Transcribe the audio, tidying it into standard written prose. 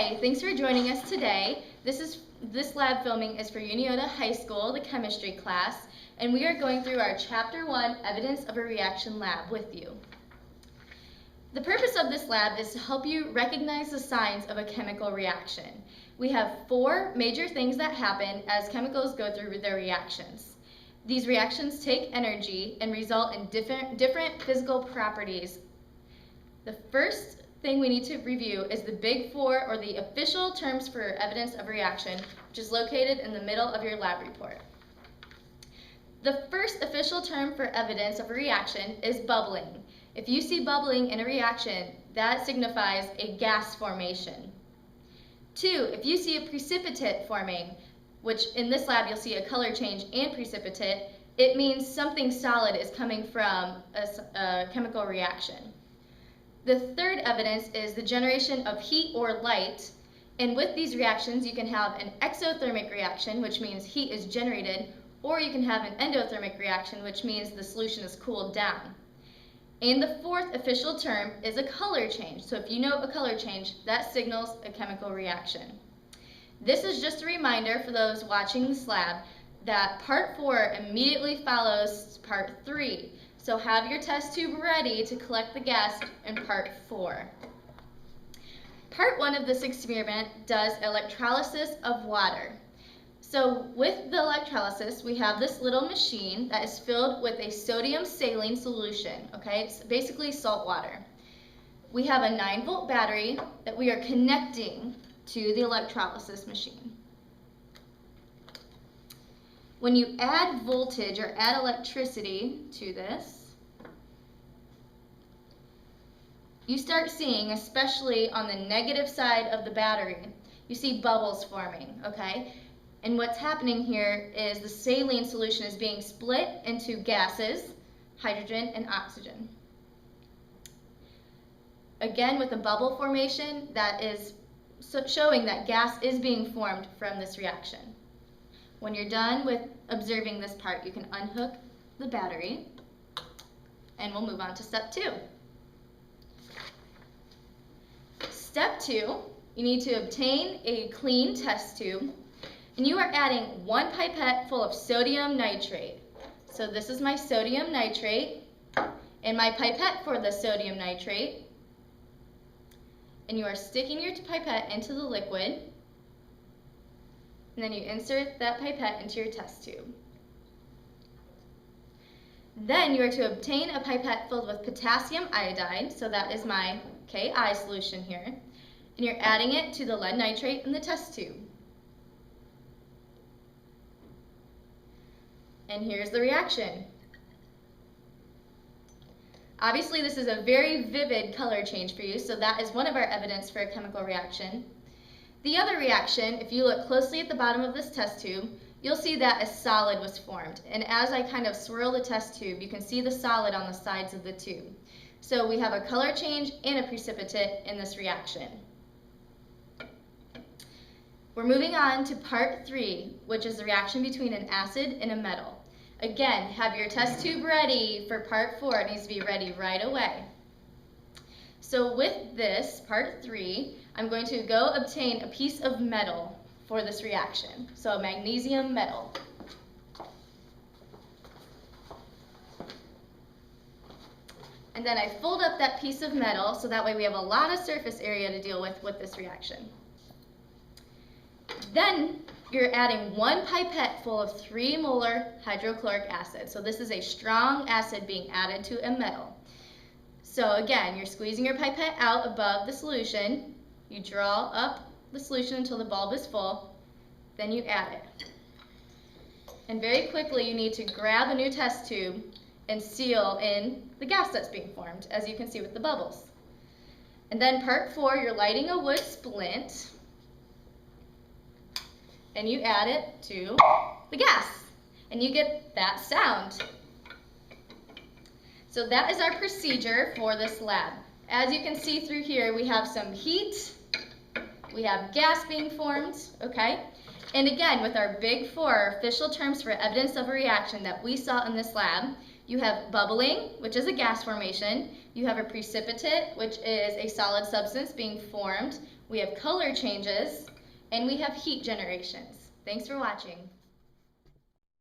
Hi, thanks for joining us today. This lab filming is for Unioto High School, the chemistry class, and we are going through our Chapter 1 Evidence of a Reaction lab with you. The purpose of this lab is to help you recognize the signs of a chemical reaction. We have 4 major things that happen as chemicals go through their reactions. These reactions take energy and result in different physical properties. The first thing we need to review is the Big 4, or the official terms for evidence of reaction, which is located in the middle of your lab report. The first official term for evidence of a reaction is bubbling. If you see bubbling in a reaction, that signifies a gas formation. 2, if you see a precipitate forming, which in this lab you'll see a color change and precipitate, it means something solid is coming from a chemical reaction. The third evidence is the generation of heat or light, and with these reactions you can have an exothermic reaction, which means heat is generated, or you can have an endothermic reaction, which means the solution is cooled down. And the fourth official term is a color change. So if you know a color change, that signals a chemical reaction. This is just a reminder for those watching this lab that Part 4 immediately follows Part 3. So have your test tube ready to collect the gas in Part 4. Part 1 of this experiment does electrolysis of water. So with the electrolysis, we have this little machine that is filled with a sodium saline solution, okay? It's basically salt water. We have a 9-volt battery that we are connecting to the electrolysis machine. When you add voltage or add electricity to this, you start seeing, especially on the negative side of the battery, you see bubbles forming, okay? And what's happening here is the saline solution is being split into gases, hydrogen and oxygen. Again, with the bubble formation, that is showing that gas is being formed from this reaction. When you're done with observing this part, you can unhook the battery, and we'll move on to step 2. Step 2, you need to obtain a clean test tube, and you are adding 1 pipette full of sodium nitrate. So this is my sodium nitrate, and my pipette for the sodium nitrate, and you are sticking your pipette into the liquid, and then you insert that pipette into your test tube. Then you are to obtain a pipette filled with potassium iodide, so that is my Ki solution here, and you're adding it to the lead nitrate in the test tube. And here's the reaction. Obviously this is a very vivid color change for you, so that is one of our evidence for a chemical reaction. The other reaction, if you look closely at the bottom of this test tube, you'll see that a solid was formed. And as I kind of swirl the test tube, you can see the solid on the sides of the tube. So we have a color change and a precipitate in this reaction. We're moving on to Part 3, which is the reaction between an acid and a metal. Again, have your test tube ready for Part 4. It needs to be ready right away. So with this, Part 3, I'm going to go obtain a piece of metal for this reaction. So a magnesium metal. And then I fold up that piece of metal so that way we have a lot of surface area to deal with this reaction. Then you're adding 1 pipette full of 3 molar hydrochloric acid. So this is a strong acid being added to a metal. So again, you're squeezing your pipette out above the solution. You draw up the solution until the bulb is full. Then you add it. And very quickly you need to grab a new test tube and seal in the gas that's being formed, as you can see with the bubbles. And then Part 4, you're lighting a wood splint, and you add it to the gas, and you get that sound. So that is our procedure for this lab. As you can see through here, we have some heat, we have gas being formed, okay? And again, with our Big 4 official terms for evidence of a reaction that we saw in this lab, You have bubbling, which is a gas formation. You have a precipitate, which is a solid substance being formed. We have color changes, and we have heat generations. Thanks for watching.